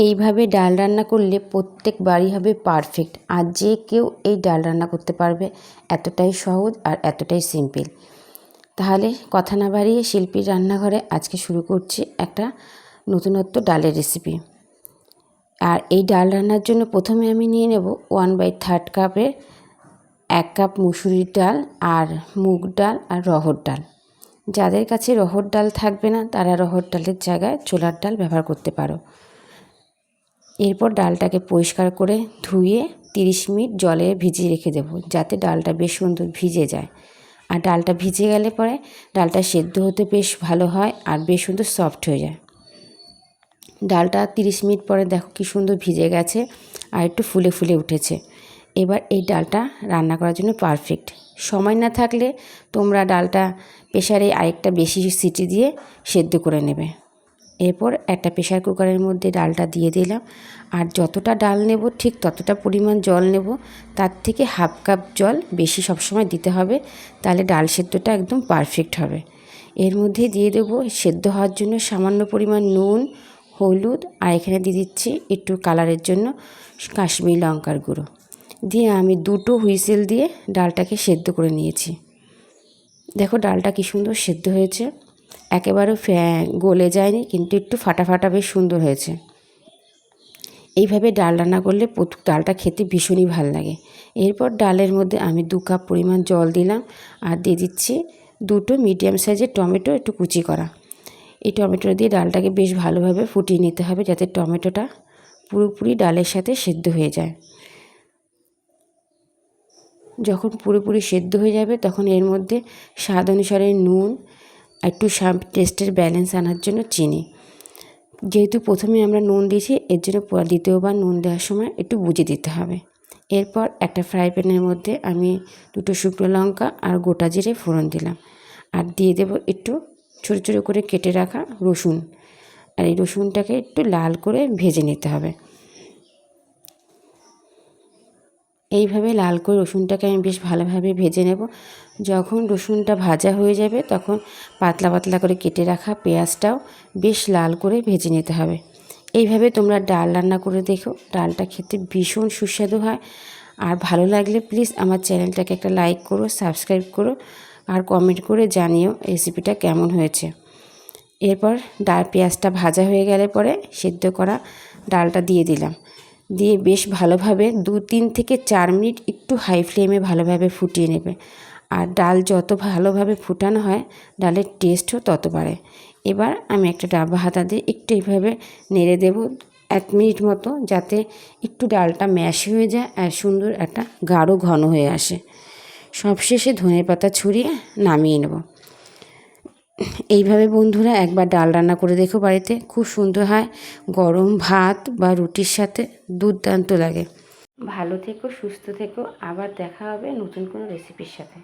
এইভাবে ডাল রান্না করলে প্রত্যেক বাড়ি হবে পারফেক্ট। আর যে কেউ এই ডাল রান্না করতে পারবে, এতটাই সহজ আর এতটাই সিম্পল। তাহলে কথা না বাড়িয়ে শিল্পীর রান্নাঘরে আজকে শুরু করছি একটা নতুনত্ব ডালের রেসিপি। আর এই ডাল রান্নার জন্য প্রথমে আমি নিয়ে নেব 1/3 কাপের 1 কাপ মুসুরির ডাল আর মুগ ডাল আর রহর ডাল। যাদের কাছে রহর ডাল থাকবে না তারা রহর ডালের জায়গায় ছোলার ডাল ব্যবহার করতে পারো। এরপর ডালটাকে পরিষ্কার করে ধুয়ে 30 মিনিট জলে ভিজিয়ে রেখে দেব, যাতে ডালটা বেশ সুন্দর ভিজে যায়। আর ডালটা ভিজে গেলে পরে ডালটা সেদ্ধ হতে বেশ ভালো হয় আর বেশ সুন্দর সফট হয়ে যায়। ডালটা 30 মিনিট পরে দেখো কি সুন্দর ভিজে গেছে আর একটু ফুলে ফুলে উঠেছে। এবার এই ডালটা রান্না করার জন্য পারফেক্ট। সময় না থাকলে তোমরা ডালটা প্রেসারে আরেকটা বেশি সিটি দিয়ে সেদ্ধ করে নেবে। এরপর একটা প্রেসার কুকারের মধ্যে ডালটা দিয়ে দিলাম। আর যতটা ডাল নেব ঠিক ততটা পরিমাণ জল নেব, তার থেকে হাফ কাপ জল বেশি সবসময় দিতে হবে, তাহলে ডাল সেদ্ধটা একদম পারফেক্ট হবে। এর মধ্যে দিয়ে দেব সেদ্ধ হওয়ার জন্য সামান্য পরিমাণ নুন, হলুদ, আর এখানে দিয়ে দিচ্ছি একটু কালারের জন্য কাশ্মীরি লঙ্কার গুঁড়ো দিয়ে আমি 2টো হুইসেল দিয়ে ডালটাকে সেদ্ধ করে নিয়েছি। দেখো ডালটা কি সুন্দর সেদ্ধ হয়েছে, একেবারে গলে যায়নি, কিন্তু একটু ফাটা ফাটা বেশ সুন্দর হয়েছে। এইভাবে ডাল রান্না করলে ডালটা খেতে ভীষণই ভালো লাগে। এরপর ডালের মধ্যে আমি 2 কাপ পরিমাণ জল দিলাম আর দিয়ে দিচ্ছি 2টো মিডিয়াম সাইজের টমেটো একটু কুচি করা। এই টমেটো দিয়ে ডালটাকে বেশ ভালোভাবে ফুটিয়ে নিতে হবে, যাতে টমেটোটা পুরোপুরি ডালের সাথে সেদ্ধ হয়ে যায়। যখন পুরোপুরি সেদ্ধ হয়ে যাবে তখন এর মধ্যে স্বাদ অনুসারে নুন, একটু টেস্টের ব্যালেন্স আনার জন্য চিনি। যেহেতু প্রথমে আমরা নুন দিয়েছি, এর জন্য দ্বিতীয়বার নুন দেওয়ার সময় একটু বুঝে দিতে হবে। এরপর একটা ফ্রাই প্যানের মধ্যে আমি 2টো শুকনো লঙ্কা আর গোটা জিরে ফোড়ন দিলাম আর দিয়ে দেব একটু ছোটো ছোটো করে কেটে রাখা রসুন। আর এই রসুনটাকে একটু লাল করে ভেজে নিতে হবে। এইভাবে লাল করে রসুনটাকে আমি বেশ ভালোভাবে ভেজে নেব। যখন রসুনটা ভাজা হয়ে যাবে তখন পাতলা পাতলা করে কেটে রাখা পেঁয়াজটাও বেশ লাল করে ভেজে নিতে হবে। এইভাবে তোমরা ডাল রান্না করে দেখো, ডালটা খেতে ভীষণ সুস্বাদু হয়। আর ভালো লাগলে প্লিজ আমার চ্যানেলটাকে একটা লাইক করো, সাবস্ক্রাইব করো আর কমেন্ট করে জানিও রেসিপিটা কেমন হয়েছে। এরপর পেঁয়াজটা ভাজা হয়ে গেলে পরে সেদ্ধ করা ডালটা দিয়ে দিলাম, দিয়ে বেশ ভালোভাবে 2-3 থেকে 4 মিনিট একটু হাই ফ্লেমে ভালোভাবে ফুটিয়ে নেবে। আর ডাল যত ভালোভাবে ফুটানো হয় ডালের টেস্টও তত বাড়ে। এবার আমি একটা ডাব্বা হাতা দিয়ে একটু এইভাবে নেড়ে দেব 1 মিনিট মতো, যাতে একটু ডালটা ম্যাশ হয়ে যায় আর সুন্দর একটা গাঢ় ঘন হয়ে আসে। সবশেষে ধনেপাতা ছড়িয়ে নামিয়ে নেব। এইভাবে বন্ধুরা একবার ডাল রান্না করে দেখো বাড়িতে, খুব সুন্দর হয়। গরম ভাত বা রুটির সাথে দুর্দান্ত লাগে। ভালো থেকো, সুস্থ থেকো, আবার দেখা হবে নতুন কোনো রেসিপির সাথে।